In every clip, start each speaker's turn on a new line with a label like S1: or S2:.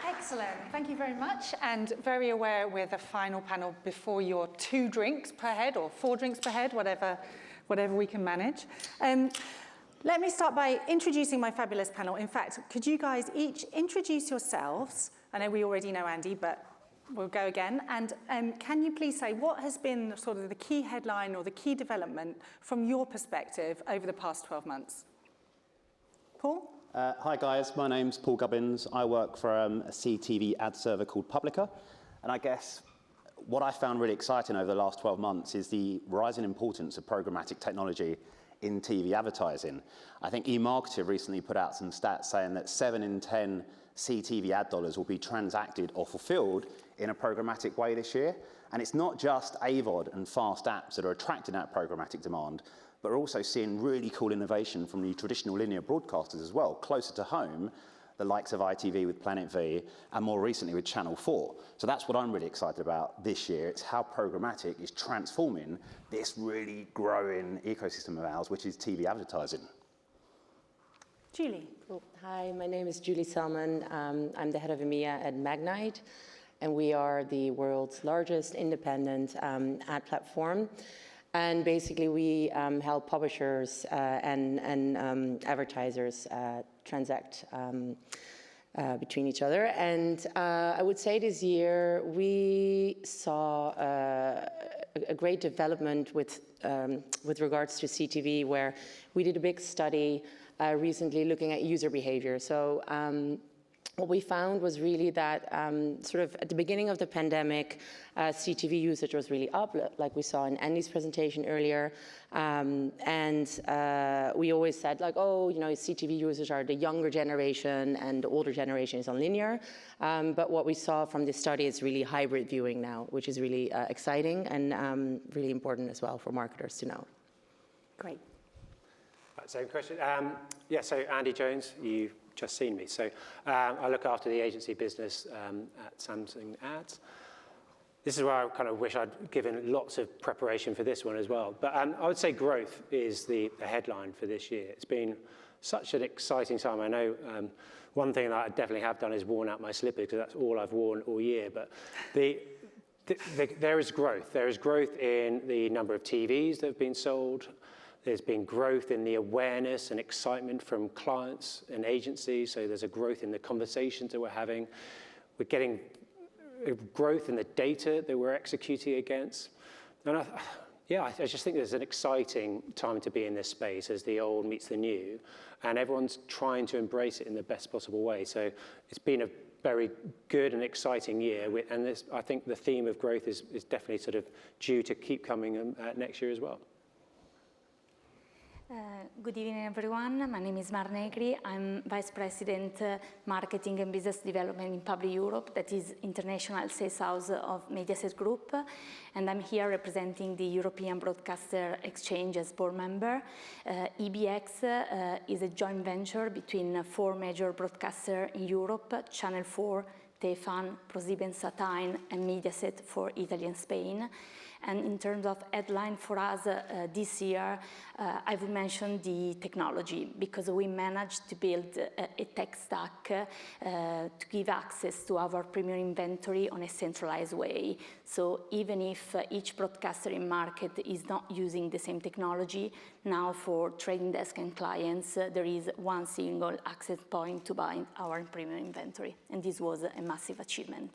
S1: Excellent, thank you very much, and very aware we're the final panel before your 2 drinks per head, or 4 drinks per head, whatever we can manage. Let me start by introducing my fabulous panel. In fact, could you guys each introduce yourselves? I know we already know Andy, but we'll go again. And can you please say what has been sort of the key headline or the key development from your perspective over the past 12 months? Paul?
S2: Hi guys, my name's Paul Gubbins. I work for a CTV ad server called Publica. And I guess what I found really exciting over the last 12 months is the rising importance of programmatic technology in TV advertising. I think eMarketer recently put out some stats saying that 7 in 10 CTV ad dollars will be transacted or fulfilled in a programmatic way this year. And it's not just AVOD and fast apps that are attracting that programmatic demand, but we're also seeing really cool innovation from the traditional linear broadcasters as well, closer to home, the likes of ITV with Planet V, and more recently with Channel 4. So that's what I'm really excited about this year. It's how programmatic is transforming this really growing ecosystem of ours, which is TV advertising.
S1: Julie.
S3: Cool. Hi, my name is Julie Selman. I'm the head of EMEA at Magnite, and we are the world's largest independent ad platform. And basically, we help publishers and advertisers transact between each other. And I would say this year, we saw a great development with regards to CTV, where we did a big study recently looking at user behavior. So what we found was really that sort of at the beginning of the pandemic, CTV usage was really up, like we saw in Andy's presentation earlier. We always said, like, oh, you know, CTV users are the younger generation and the older generation is on linear. But what we saw from this study is really hybrid viewing now, which is really exciting and really important as well for marketers to know.
S1: Great.
S4: Same question. Yeah, so Andy Jones, you've just seen me. So I look after the agency business at Samsung Ads. This is where I kind of wish I'd given lots of preparation for this one as well. But I would say growth is the headline for this year. It's been such an exciting time. I know one thing that I definitely have done is worn out my slippers, because that's all I've worn all year. But there is growth. There is growth in the number of TVs that have been sold. There's been growth in the awareness and excitement from clients and agencies. So there's a growth in the conversations that we're having. We're getting growth in the data that we're executing against. And I just think there's an exciting time to be in this space as the old meets the new. And everyone's trying to embrace it in the best possible way. So it's been a very good and exciting year. And this, I think the theme of growth is definitely sort of due to keep coming next year as well.
S5: Good evening, everyone. My name is Egrie. I'm Vice President Marketing and Business Development in Public Europe, that is international sales house of Mediaset Group. And I'm here representing the European Broadcaster Exchange as board member. EBX is a joint venture between 4 major broadcasters in Europe: Channel 4, TF1, ProSiebenSat.1, and Mediaset for Italy and Spain. And in terms of headline for us this year, I would mention the technology, because we managed to build a tech stack to give access to our premium inventory on a centralized way. So even if each broadcaster in market is not using the same technology, now for trading desk and clients, there is one single access point to buy our premium inventory. And this was a massive achievement.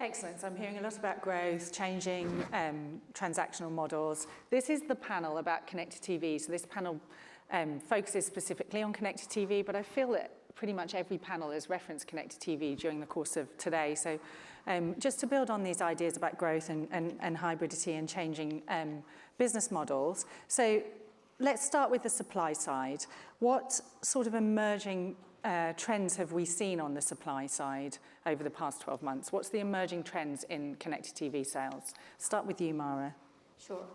S1: Excellent. So I'm hearing a lot about growth, changing transactional models. This is the panel about connected TV. So this panel focuses specifically on connected TV, but I feel that pretty much every panel has referenced connected TV during the course of today. So just to build on these ideas about growth and hybridity and changing business models. So let's start with the supply side. What sort of emerging trends have we seen on the supply side over the past 12 months? What's the emerging trends in connected TV sales? Start with you, Mara.
S5: Sure.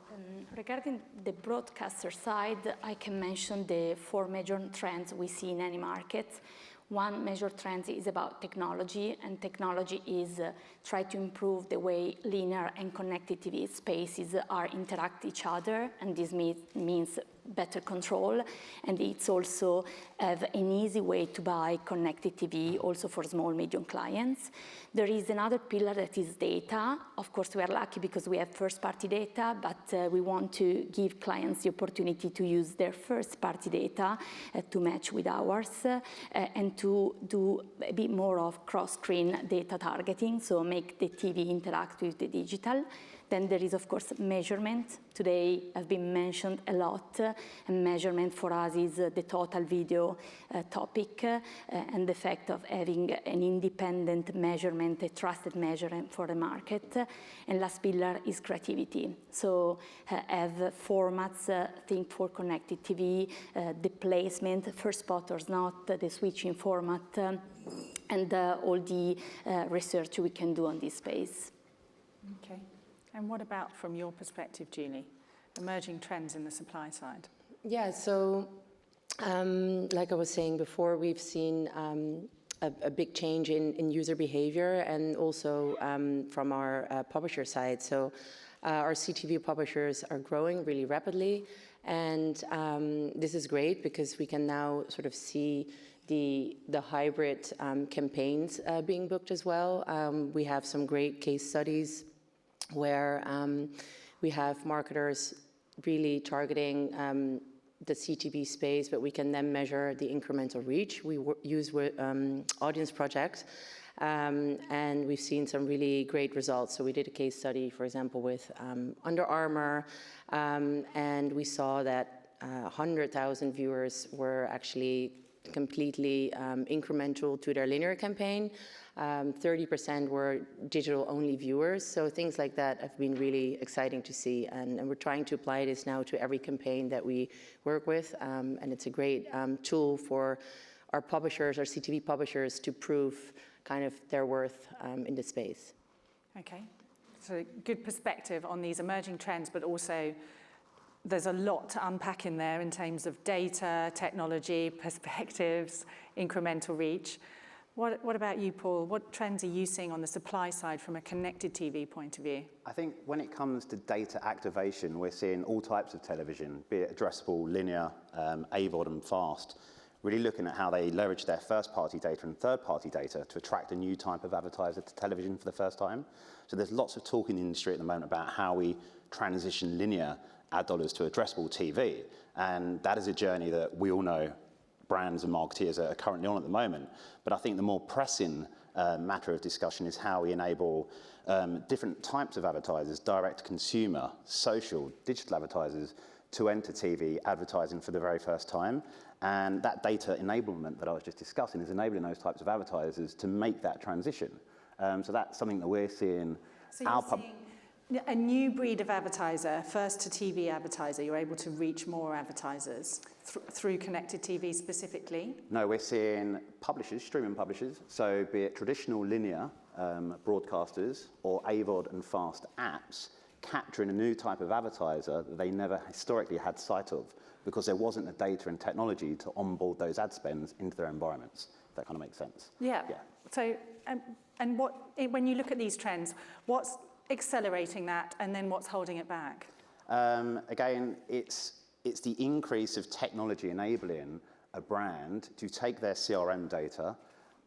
S5: Regarding the broadcaster side, I can mention the 4 major trends we see in any market. One major trend is about technology, and technology is try to improve the way linear and connected TV spaces are interact each other, and this means better control, and it's also have an easy way to buy connected TV also for small, medium clients. There is another pillar that is data. Of course, we are lucky because we have first-party data, but we want to give clients the opportunity to use their first-party data to match with ours and to do a bit more of cross-screen data targeting, so make the TV interact with the digital. Then there is, of course, measurement. Today has been mentioned a lot, and measurement for us is the total video topic and the fact of having an independent measurement, a trusted measurement for the market. And last pillar is creativity. So have formats, think for connected TV, the placement, first spotters, not the switching format, and all the research we can do on this space.
S1: Okay. And what about, from your perspective, Julie, emerging trends in the supply side?
S3: Yeah, so like I was saying before, we've seen a big change in user behavior and also from our publisher side. So our CTV publishers are growing really rapidly, and this is great because we can now sort of see the hybrid campaigns being booked as well. We have some great case studies where we have marketers really targeting the CTV space, but we can then measure the incremental reach. We use Audience Project, and we've seen some really great results. So we did a case study, for example, with Under Armour, and we saw that 100,000 viewers were actually completely incremental to their linear campaign. 30% were digital-only viewers, so things like that have been really exciting to see, and we're trying to apply this now to every campaign that we work with, and it's a great tool for our publishers, our CTV publishers, to prove kind of their worth in the space.
S1: Okay, so good perspective on these emerging trends, but also there's a lot to unpack in there in terms of data, technology, perspectives, incremental reach. What about you, Paul? What trends are you seeing on the supply side from a connected TV point of view?
S2: I think when it comes to data activation, we're seeing all types of television, be it addressable, linear, AVOD and fast, really looking at how they leverage their first-party data and third-party data to attract a new type of advertiser to television for the first time. So there's lots of talk in the industry at the moment about how we transition linear ad dollars to addressable TV, and that is a journey that we all know brands and marketeers are currently on at the moment. But I think the more pressing matter of discussion is how we enable different types of advertisers, direct-to-consumer, social, digital advertisers, to enter TV advertising for the very first time. And that data enablement that I was just discussing is enabling those types of advertisers to make that transition. So that's something that we're seeing.
S1: So you're seeing a new breed of advertiser, first to TV advertiser, you're able to reach more advertisers through connected TV specifically?
S2: No, we're seeing publishers, streaming publishers, so be it traditional linear broadcasters or AVOD and fast apps, capturing a new type of advertiser that they never historically had sight of because there wasn't the data and technology to onboard those ad spends into their environments. If that kind of makes sense.
S1: Yeah. So, and when you look at these trends, what's accelerating that, and then what's holding it back?
S2: Again, it's the increase of technology enabling a brand to take their CRM data,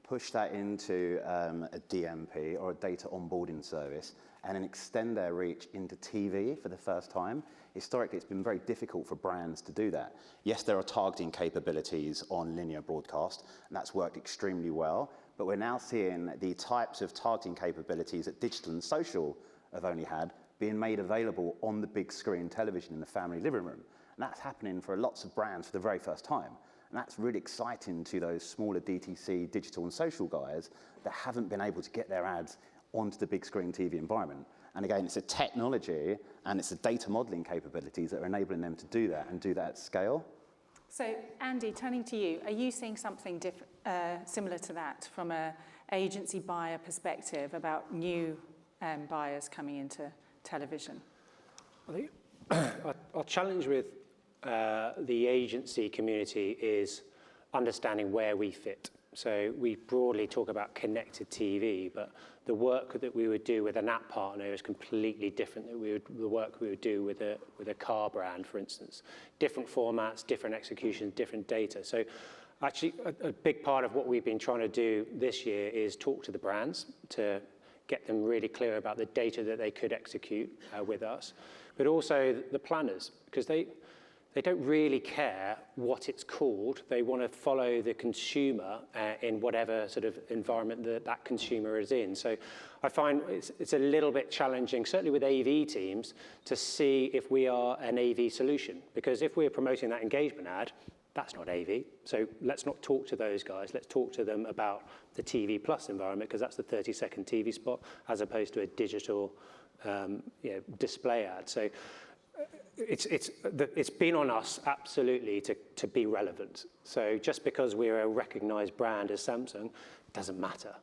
S2: push that into a DMP or a data onboarding service, and then extend their reach into TV for the first time. Historically, it's been very difficult for brands to do that. Yes, there are targeting capabilities on linear broadcast, and that's worked extremely well, but we're now seeing the types of targeting capabilities that digital and social have only had being made available on the big screen television in the family living room. And that's happening for lots of brands for the very first time. And that's really exciting to those smaller DTC, digital and social guys that haven't been able to get their ads onto the big screen TV environment. And again, it's a technology and it's the data modeling capabilities that are enabling them to do that and do that at scale.
S1: So, Andy, turning to you, are you seeing something similar to that from an agency buyer perspective about new buyers coming into television?
S4: I think our challenge with the agency community is understanding where we fit. So we broadly talk about connected TV, but the work that we would do with an app partner is completely different than the work we would do with a car brand, for instance. Different formats, different executions, different data. So actually, a big part of what we've been trying to do this year is talk to the brands to get them really clear about the data that they could execute with us, but also the planners, because they don't really care what it's called. They want to follow the consumer in whatever sort of environment that consumer is in. So I find it's a little bit challenging, certainly with AV teams, to see if we are an AV solution, because if we're promoting that engagement ad, that's not AV. So let's not talk to those guys. Let's talk to them about the TV Plus environment, because that's the 30-second TV spot, as opposed to a digital display ad. So it's been on us, absolutely, to be relevant. So just because we're a recognized brand as Samsung, doesn't matter.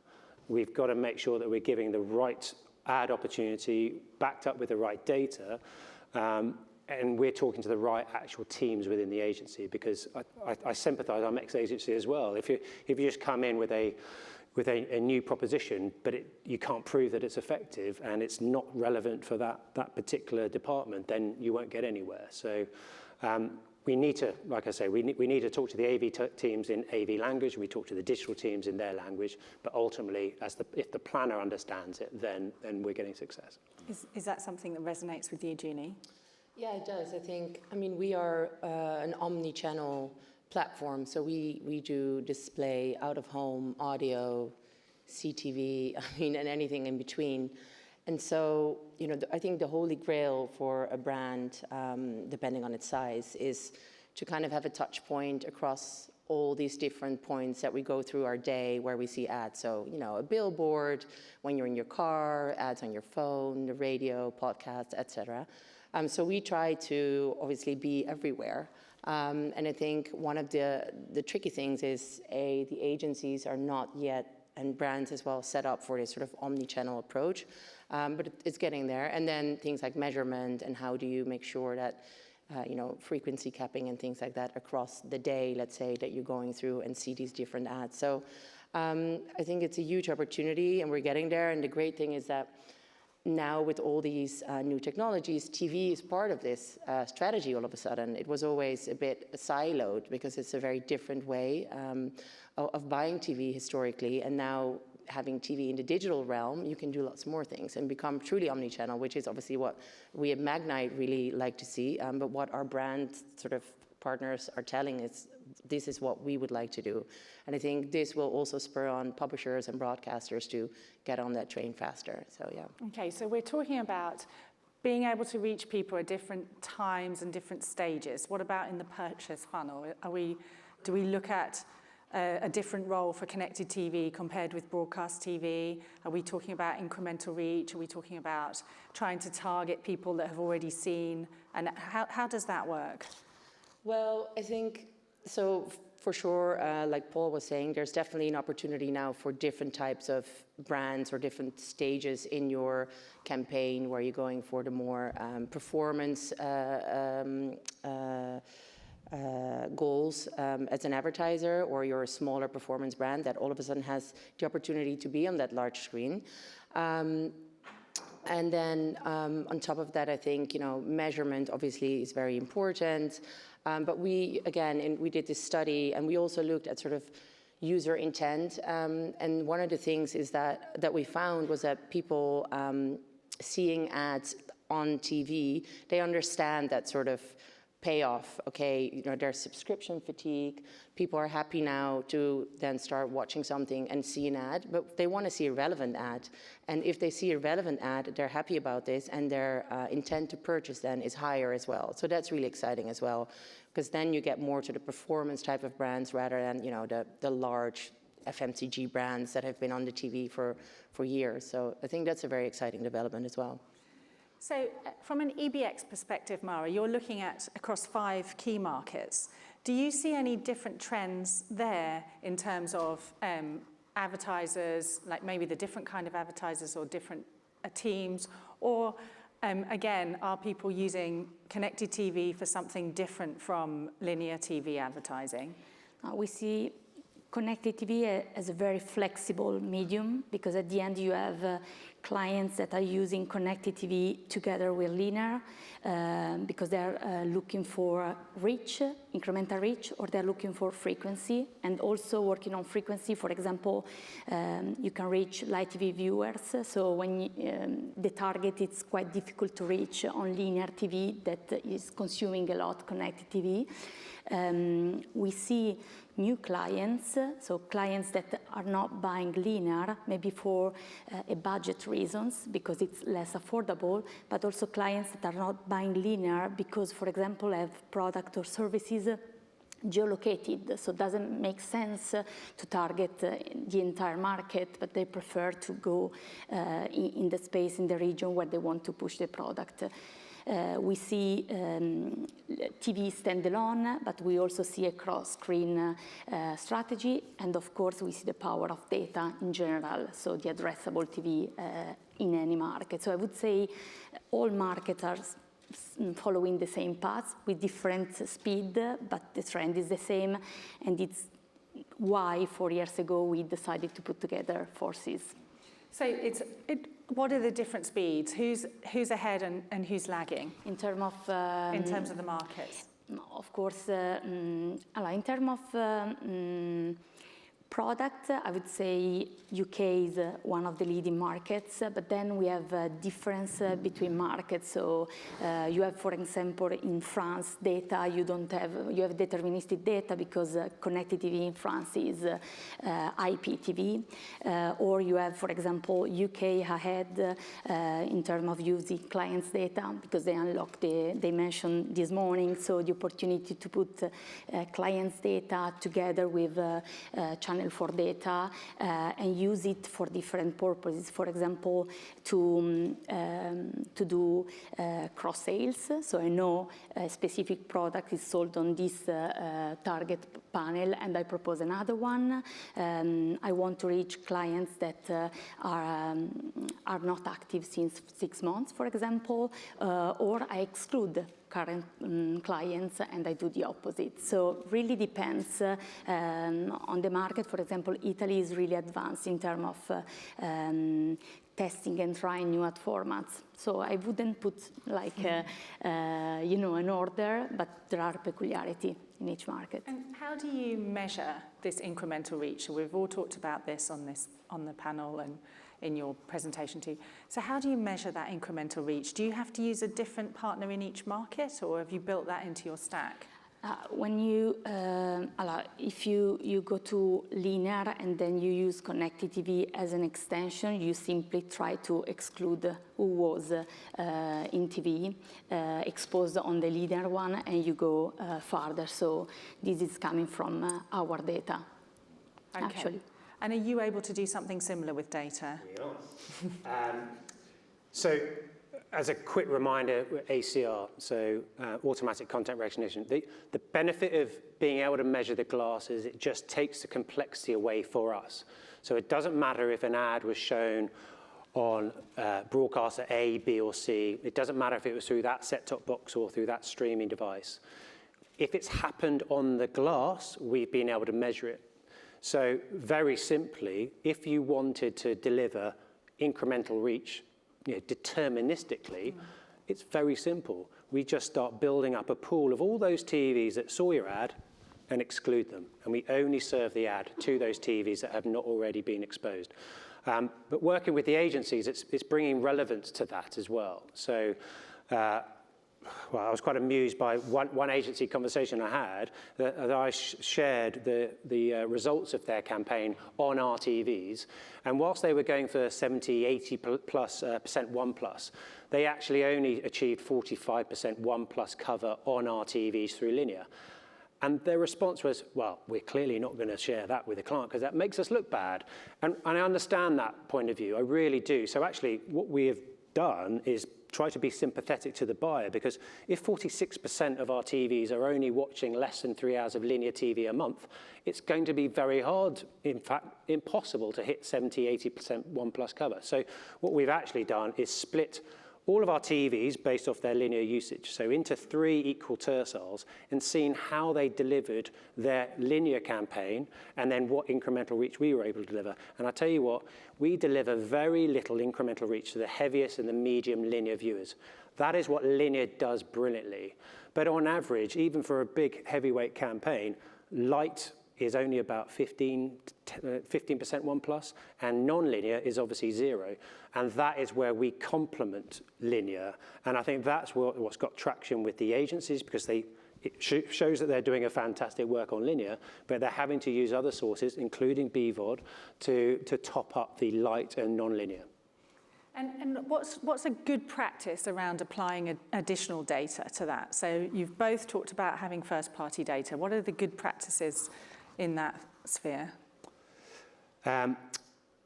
S4: We've got to make sure that we're giving the right ad opportunity, backed up with the right data, and we're talking to the right actual teams within the agency, because I sympathize, I'm ex-agency as well. If you just come in with a new proposition, but you can't prove that it's effective and it's not relevant for that particular department, then you won't get anywhere. So we need to, like I say, we need to talk to the AV teams in AV language, we talk to the digital teams in their language, but ultimately, if the planner understands it, then we're getting success.
S1: Is that something that resonates with you, Jeannie?
S3: Yeah, it does. I mean, we are an omnichannel platform, so we do display, out-of-home, audio, CTV, and anything in between. And so, I think the holy grail for a brand, depending on its size, is to kind of have a touch point across all these different points that we go through our day where we see ads. So, a billboard, when you're in your car, ads on your phone, the radio, podcasts, etc. So we try to obviously be everywhere. And I think one of the tricky things is, the agencies are not yet, and brands as well, set up for this sort of omni-channel approach, but it's getting there. And then things like measurement and how do you make sure that, frequency capping and things like that across the day, let's say, that you're going through and see these different ads. So I think it's a huge opportunity and we're getting there. And the great thing is that now with all these new technologies, TV is part of this strategy all of a sudden. It was always a bit siloed because it's a very different way of buying TV historically. And now having TV in the digital realm, you can do lots more things and become truly omnichannel, which is obviously what we at Magnite really like to see. But what our brand sort of partners are telling us, this is what we would like to do. And I think this will also spur on publishers and broadcasters to get on that train faster. So, yeah.
S1: Okay, so we're talking about being able to reach people at different times and different stages. What about in the purchase funnel? Do we look at a different role for connected TV compared with broadcast TV? Are we talking about incremental reach? Are we talking about trying to target people that have already seen? And how does that work?
S3: Well, I think, so for sure, like Paul was saying, there's definitely an opportunity now for different types of brands or different stages in your campaign where you're going for the more performance goals as an advertiser, or you're a smaller performance brand that all of a sudden has the opportunity to be on that large screen. And then on top of that, I think, measurement obviously is very important. But we did this study and we also looked at sort of user intent. And one of the things is that we found was that people seeing ads on TV, they understand that sort of payoff. Okay, there's subscription fatigue. People are happy now to then start watching something and see an ad, but they want to see a relevant ad. And if they see a relevant ad, they're happy about this, and their intent to purchase then is higher as well. So that's really exciting as well, because then you get more to the performance type of brands rather than the large FMCG brands that have been on the TV for years. So I think that's a very exciting development as well.
S1: So from an EBX perspective, Mara, you're looking at across 5 key markets. Do you see any different trends there in terms of advertisers, like maybe the different kind of advertisers or different teams? Or again, are people using connected TV for something different from linear TV advertising?
S5: We see connected TV as a very flexible medium, because at the end you have clients that are using connected TV together with linear because they're looking for reach, incremental reach, or they're looking for frequency, and also working on frequency. For example, you can reach live TV viewers, so when the target, it's quite difficult to reach on linear TV that is consuming a lot connected TV. We see new clients, so clients that are not buying linear, maybe for a budget reasons, because it's less affordable, but also clients that are not buying linear because, for example, have product or services geolocated, so it doesn't make sense to target the entire market, but they prefer to go in the space, in the region where they want to push the product. We see TV standalone, but we also see a cross-screen strategy, and of course we see the power of data in general, so the addressable TV in any market. So I would say all markets are following the same path with different speed, but the trend is the same, and it's why 4 years ago we decided to put together forces.
S1: So what are the different speeds? Who's ahead and who's lagging?
S5: In terms of
S1: the markets?
S5: Of course, in terms of product, I would say UK is one of the leading markets, but then we have a difference between markets. So you have, for example, in France, data, you have deterministic data because connected TV in France is IPTV. Or you have, for example, UK ahead in terms of using clients' data because they unlocked they mentioned this morning, so the opportunity to put clients' data together with channel for data and use it for different purposes. For example, to do cross sales. So I know a specific product is sold on this target panel, and I propose another one. I want to reach clients that are not active since 6 months, for example, or I exclude current clients and I do the opposite. So really depends on the market. For example, Italy is really advanced in terms of testing and trying new ad formats. So I wouldn't put like an order, but there are peculiarity in each market.
S1: And how do you measure this incremental reach? We've all talked about this on the panel and in your presentation too. So how do you measure that incremental reach? Do you have to use a different partner in each market, or have you built that into your stack?
S5: When you, if you go to linear and then you use connected TV as an extension, you simply try to exclude who was in TV, exposed on the linear one, and you go farther. So this is coming from our data, actually.
S1: And are you able to do something similar with data?
S4: We are. So as a quick reminder, ACR, so automatic content recognition, the benefit of being able to measure the glass is it just takes the complexity away for us. So it doesn't matter if an ad was shown on broadcaster A, B, or C. It doesn't matter if it was through that set-top box or through that streaming device. If it's happened on the glass, we've been able to measure it. So very simply, if you wanted to deliver incremental reach, deterministically, it's very simple. We just start building up a pool of all those TVs that saw your ad and exclude them. And we only serve the ad to those TVs that have not already been exposed. But working with the agencies, it's bringing relevance to that as well. So, I was quite amused by one agency conversation I had that I shared the results of their campaign on our TVs. And whilst they were going for 70, 80% 1+, they actually only achieved 45% 1+ cover on our TVs through linear. And their response was, well, we're clearly not going to share that with the client because that makes us look bad. And I understand that point of view, I really do. So actually what we have done is try to be sympathetic to the buyer, because if 46% of our TVs are only watching less than 3 hours of linear TV a month, it's going to be very hard, in fact, impossible to hit 70, 80% 1+ cover. So what we've actually done is split all of our TVs based off their linear usage, so into 3 equal terciles, and seeing how they delivered their linear campaign and then what incremental reach we were able to deliver. And I tell you what, we deliver very little incremental reach to the heaviest and the medium linear viewers. That is what linear does brilliantly. But on average, even for a big heavyweight campaign, light is only about 15% 1+, and non-linear is obviously 0. And that is where we complement linear. And I think that's what's got traction with the agencies, because it shows that they're doing a fantastic work on linear, but they're having to use other sources, including BVOD, to top up the light and non-linear.
S1: And what's a good practice around applying additional data to that? So you've both talked about having first-party data. What are the good practices in that sphere?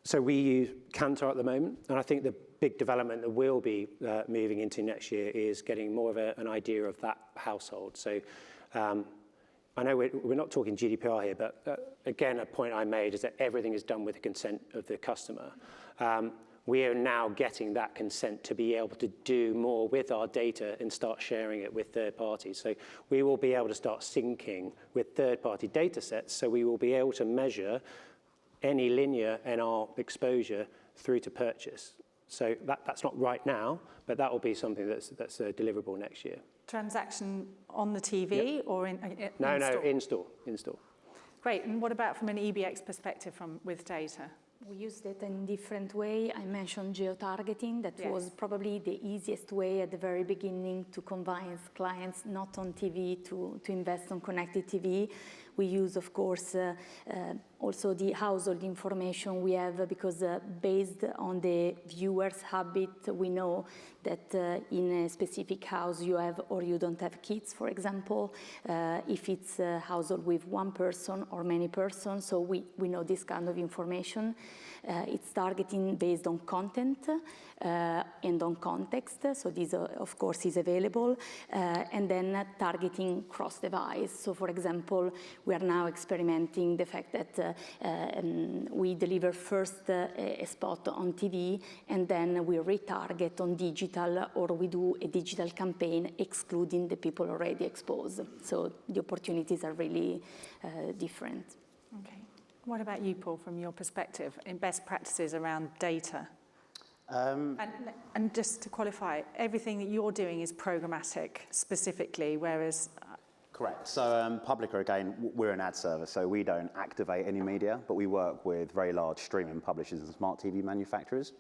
S4: So we use Kantar at the moment, and I think the big development that we'll be moving into next year is getting more of an idea of that household. So I know we're not talking GDPR here, but again, a point I made is that everything is done with the consent of the customer. We are now getting that consent to be able to do more with our data and start sharing it with third parties. So we will be able to start syncing with third-party data sets, so we will be able to measure any linear and our exposure through to purchase. So that's not right now, but that will be something that's deliverable next year.
S1: Transaction on the TV, yep, or in-store?
S4: No, in-store.
S1: Great, and what about from an EBX perspective with data?
S5: We use data in a different way. I mentioned geotargeting. That was probably the easiest way at the very beginning to convince clients not on TV to invest on connected TV. We use, of course, also the household information we have, because based on the viewer's habit, we know that in a specific house you have or you don't have kids, for example, if it's a household with one person or many persons, so we know this kind of information. It's targeting based on content and on context, so this of course is available, and then targeting cross-device. So for example, we are now experimenting the fact that we deliver first a spot on TV, and then we retarget on digital, or we do a digital campaign excluding the people already exposed. So the opportunities are really different.
S1: Okay. What about you, Paul, from your perspective, in best practices around data? And just to qualify, everything that you're doing is programmatic specifically, whereas...
S2: Correct. So Publica, again, we're an ad service, so we don't activate any media, but we work with very large streaming publishers and smart TV manufacturers.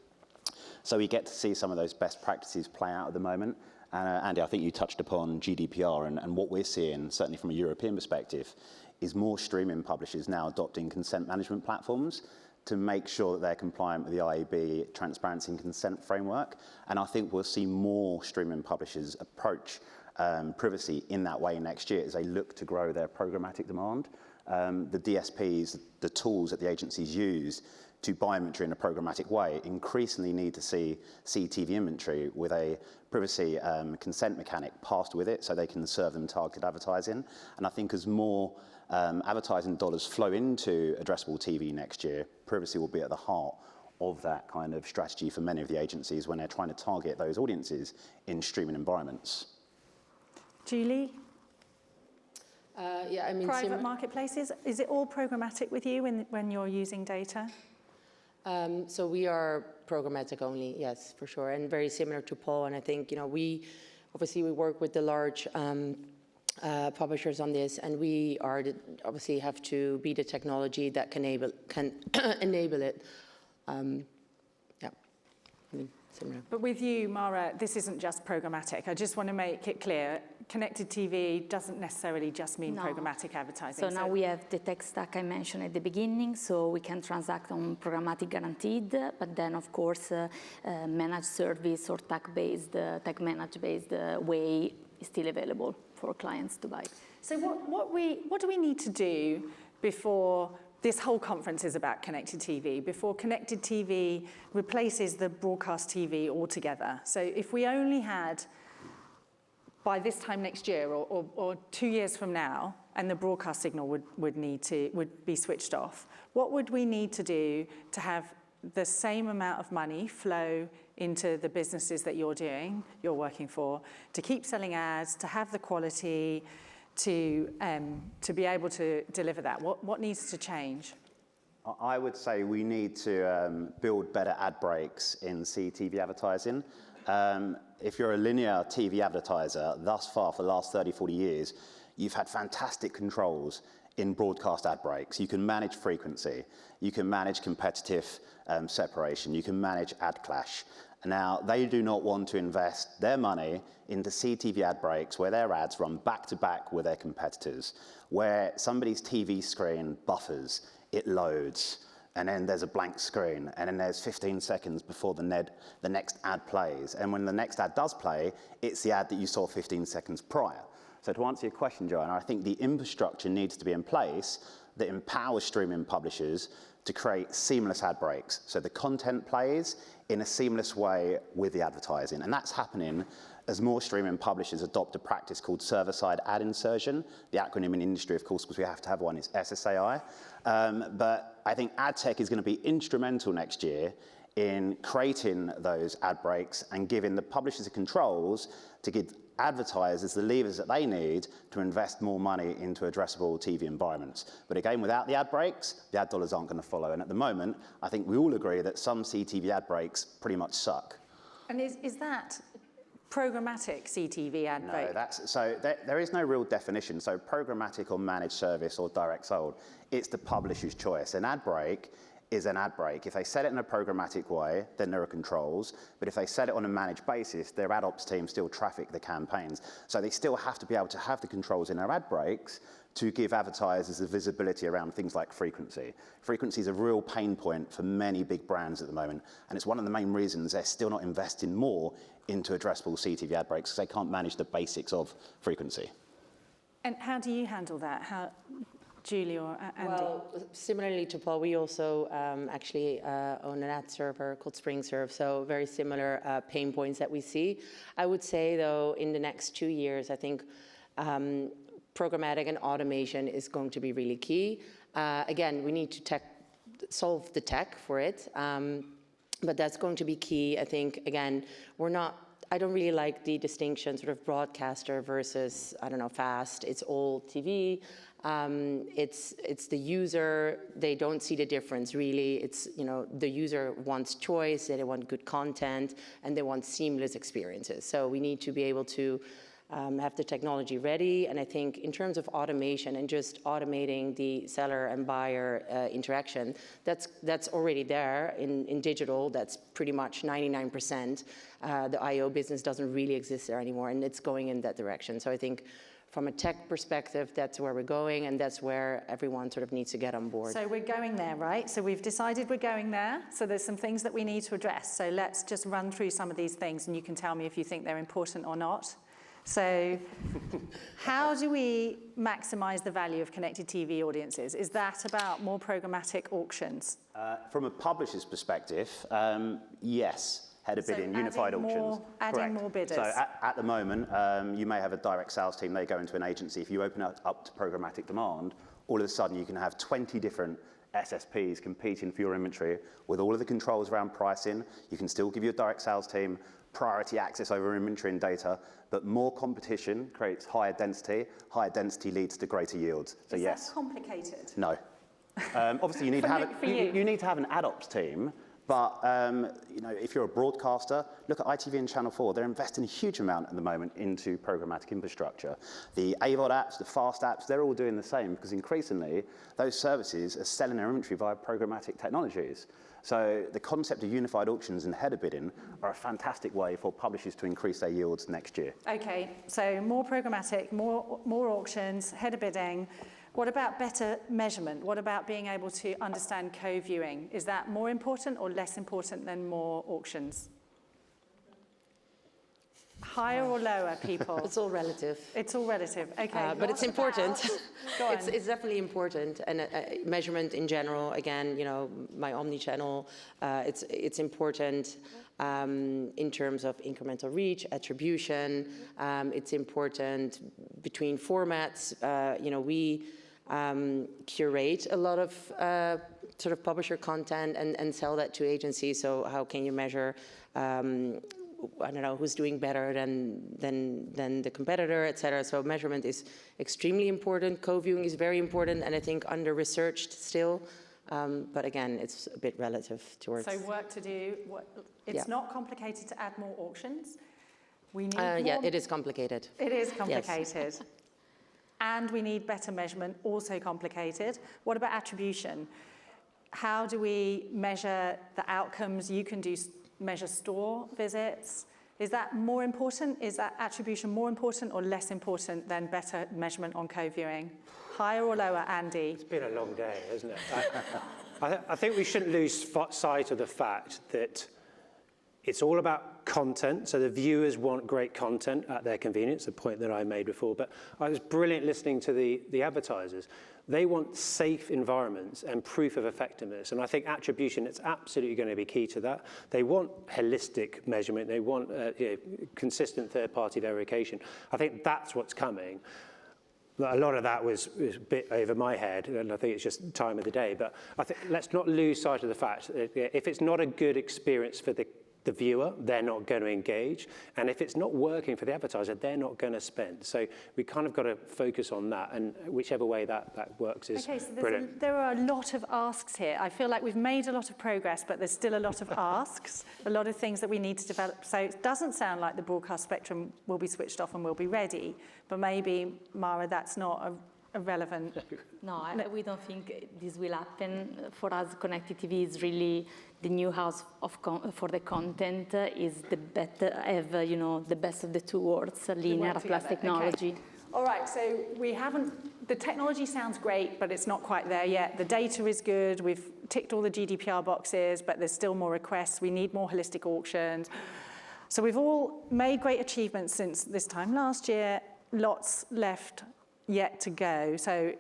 S2: So we get to see some of those best practices play out at the moment. Andy, I think you touched upon GDPR, and what we're seeing, certainly from a European perspective, is more streaming publishers now adopting consent management platforms to make sure that they're compliant with the IAB transparency and consent framework. And I think we'll see more streaming publishers approach privacy in that way next year as they look to grow their programmatic demand. The DSPs, the tools that the agencies use to buy inventory in a programmatic way, increasingly need to see CTV inventory with a privacy consent mechanic passed with it so they can serve them targeted advertising. And I think as more advertising dollars flow into addressable TV next year, privacy will be at the heart of that kind of strategy for many of the agencies when they're trying to target those audiences in streaming environments.
S1: Julie?
S3: Yeah, I mean,
S1: private marketplaces, is it all programmatic with you when you're using data?
S3: So we are programmatic only, yes, for sure, and very similar to Paul. And I think, we work with the large publishers on this, and we obviously have to be the technology that can enable it. Similar.
S1: But with you, Mara, this isn't just programmatic. I just want to make it clear, connected TV doesn't necessarily just mean programmatic advertising.
S5: So now we have the tech stack I mentioned at the beginning, so we can transact on programmatic guaranteed, but then of course managed service or tech-based, tech-managed-based way is still available for clients to buy.
S1: So what do we need to do before this whole conference is about connected TV, before connected TV replaces the broadcast TV altogether? So if we only had, by this time next year or 2 years from now, and the broadcast signal would be switched off, what would we need to do to have the same amount of money flow into the businesses that you're working for, to keep selling ads, to have the quality, to be able to deliver that? What needs to change?
S2: I would say we need to build better ad breaks in CTV advertising. If you're a linear TV advertiser, thus far for the last 30, 40 years, you've had fantastic controls in broadcast ad breaks. You can manage frequency, you can manage competitive separation, you can manage ad clash. Now, they do not want to invest their money into CTV ad breaks where their ads run back to back with their competitors, where somebody's TV screen buffers, it loads, and then there's a blank screen, and then there's 15 seconds before the next ad plays. And when the next ad does play, it's the ad that you saw 15 seconds prior. So to answer your question, Joanna, I think the infrastructure needs to be in place that empowers streaming publishers to create seamless ad breaks. So the content plays in a seamless way with the advertising. And that's happening as more streaming publishers adopt a practice called server-side ad insertion. The acronym in industry, of course, because we have to have one, is SSAI. But I think ad tech is going to be instrumental next year in creating those ad breaks and giving the publishers the controls to give advertisers the levers that they need to invest more money into addressable TV environments. But again, without the ad breaks, the ad dollars aren't going to follow. And at the moment, I think we all agree that some CTV ad breaks pretty much suck.
S1: And is that programmatic CTV ad break?
S2: No, so there is no real definition. So programmatic or managed service or direct sold, it's the publisher's choice. An ad break is an ad break. If they set it in a programmatic way, then there are controls. But if they set it on a managed basis, their ad ops team still traffic the campaigns. So they still have to be able to have the controls in their ad breaks to give advertisers the visibility around things like frequency. Frequency is a real pain point for many big brands at the moment. And it's one of the main reasons they're still not investing more into addressable CTV ad breaks, because they can't manage the basics of frequency.
S1: And how do you handle that? Julie or Andy?
S3: Well, similarly to Paul, we also actually own an ad server called SpringServe, so very similar pain points that we see. I would say, though, in the next 2 years, I think programmatic and automation is going to be really key. Again, we need to solve the tech for it, but that's going to be key. I think, again, I don't really like the distinction, sort of broadcaster versus, I don't know, fast. It's all TV. It's the user, they don't see the difference really. It's, the user wants choice, they want good content, and they want seamless experiences. So we need to be able to have the technology ready. And I think in terms of automation and just automating the seller and buyer interaction, that's already there in digital. That's pretty much 99%. The IO business doesn't really exist there anymore, and it's going in that direction. So I think from a tech perspective, that's where we're going, and that's where everyone sort of needs to get on board.
S1: So we're going there, right? So we've decided we're going there. So there's some things that we need to address. So let's just run through some of these things, and you can tell me if you think they're important or not. So how do we maximize the value of connected TV audiences? Is that about more programmatic auctions?
S2: From a publisher's perspective, yes. Header bidding, unified auctions.
S1: Adding more bidders.
S2: So at the moment, you may have a direct sales team, they go into an agency. If you open it up to programmatic demand, all of a sudden you can have 20 different SSPs competing for your inventory with all of the controls around pricing. You can still give your direct sales team priority access over inventory and data, but more competition creates higher density. Higher density leads to greater yields. So
S1: Is
S2: yes.
S1: that complicated?
S2: No. Obviously, you need to have an ad ops team. But if you're a broadcaster, look at ITV and Channel 4. They're investing a huge amount at the moment into programmatic infrastructure. The AVOD apps, the fast apps, they're all doing the same, because increasingly those services are selling their inventory via programmatic technologies. So the concept of unified auctions and header bidding are a fantastic way for publishers to increase their yields next year.
S1: Okay, so more programmatic, more auctions, header bidding. What about better measurement? What about being able to understand co-viewing? Is that more important or less important than more auctions? Higher or lower, people?
S3: It's all relative.
S1: It's all relative, okay.
S3: But it's important.
S1: Go on.
S3: It's definitely important. And measurement in general, again, my Omnichannel, it's important in terms of incremental reach, attribution. It's important between formats. We curate a lot of sort of publish your content and sell that to agencies. So how can you measure, I don't know, who's doing better than the competitor, et cetera. So measurement is extremely important. Co-viewing is very important, and I think under-researched still. But again, it's a bit relative towards...
S1: So work to do. It's not complicated to add more auctions. We need more...
S3: Yeah, it is complicated.
S1: It is complicated. Yes. And we need better measurement, also complicated. What about attribution? How do we measure the outcomes? You can measure store visits. Is that more important? Is that attribution more important or less important than better measurement on co-viewing? Higher or lower, Andy?
S4: It's been a long day, hasn't it? I think we shouldn't lose sight of the fact that it's all about content. So the viewers want great content at their convenience, a point that I made before. But I was brilliant listening to the advertisers. They want safe environments and proof of effectiveness. And I think attribution is absolutely going to be key to that. They want holistic measurement. They want consistent third-party verification. I think that's what's coming. A lot of that was a bit over my head, and I think it's just time of the day. But I think let's not lose sight of the fact that if it's not a good experience for the viewer, they're not going to engage. And if it's not working for the advertiser, they're not going to spend. So we kind of got to focus on that, and whichever way that works is brilliant.
S1: There are a lot of asks here. I feel like we've made a lot of progress, but there's still a lot of asks, a lot of things that we need to develop. So it doesn't sound like the broadcast spectrum will be switched off and will be ready, but maybe, Mara, that's not a relevant...
S5: No, we don't think this will happen. For us, connected TV is really the new house for the content, is the better, the best of the two worlds, linear plus technology.
S1: Okay. All right, so the technology sounds great, but it's not quite there yet. The data is good. We've ticked all the GDPR boxes, but there's still more requests. We need more holistic auctions. So we've all made great achievements since this time last year. Lots left yet to go. So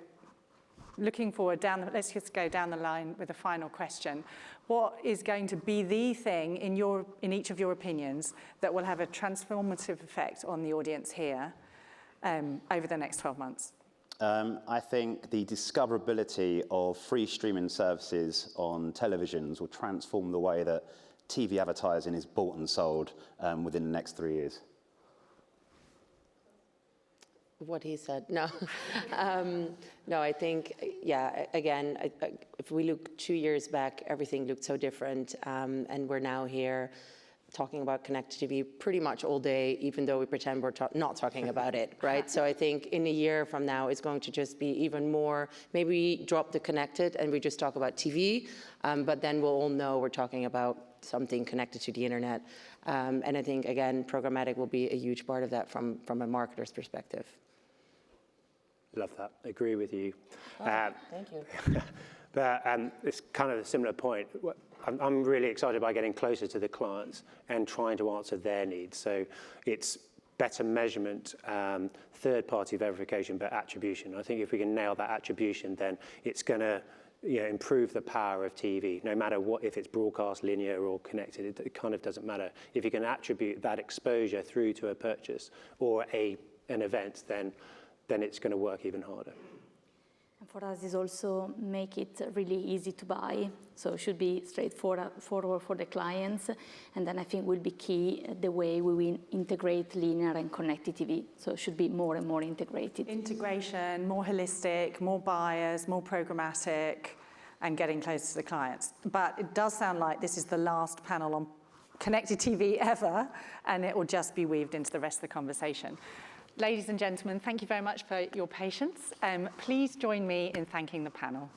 S1: looking forward let's just go down the line with a final question. What is going to be the thing in each of your opinions that will have a transformative effect on the audience here over the next 12 months?
S2: I think the discoverability of free streaming services on televisions will transform the way that TV advertising is bought and sold within the next 3 years.
S3: What he said, no. No, I think, yeah, again, if we look 2 years back, everything looked so different, and we're now here talking about connected TV pretty much all day, even though we pretend we're not talking about it, right? So I think in a year from now, it's going to just be even more, maybe we drop the connected and we just talk about TV, but then we'll all know we're talking about something connected to the internet. And I think, again, programmatic will be a huge part of that from a marketer's perspective.
S4: Love that. Agree with you.
S3: Thank you.
S4: But it's kind of a similar point. I'm really excited by getting closer to the clients and trying to answer their needs. So it's better measurement, third-party verification, but attribution. I think if we can nail that attribution, then it's going to improve the power of TV, no matter what, if it's broadcast, linear, or connected. It kind of doesn't matter. If you can attribute that exposure through to a purchase or an event, then it's going to work even harder.
S5: And for us, is also make it really easy to buy. So it should be straightforward for the clients. And then I think will be key the way we will integrate linear and connected TV. So it should be more and more integrated.
S1: Integration, more holistic, more buyers, more programmatic, and getting closer to the clients. But it does sound like this is the last panel on connected TV ever, and it will just be weaved into the rest of the conversation. Ladies and gentlemen, thank you very much for your patience. Please join me in thanking the panel.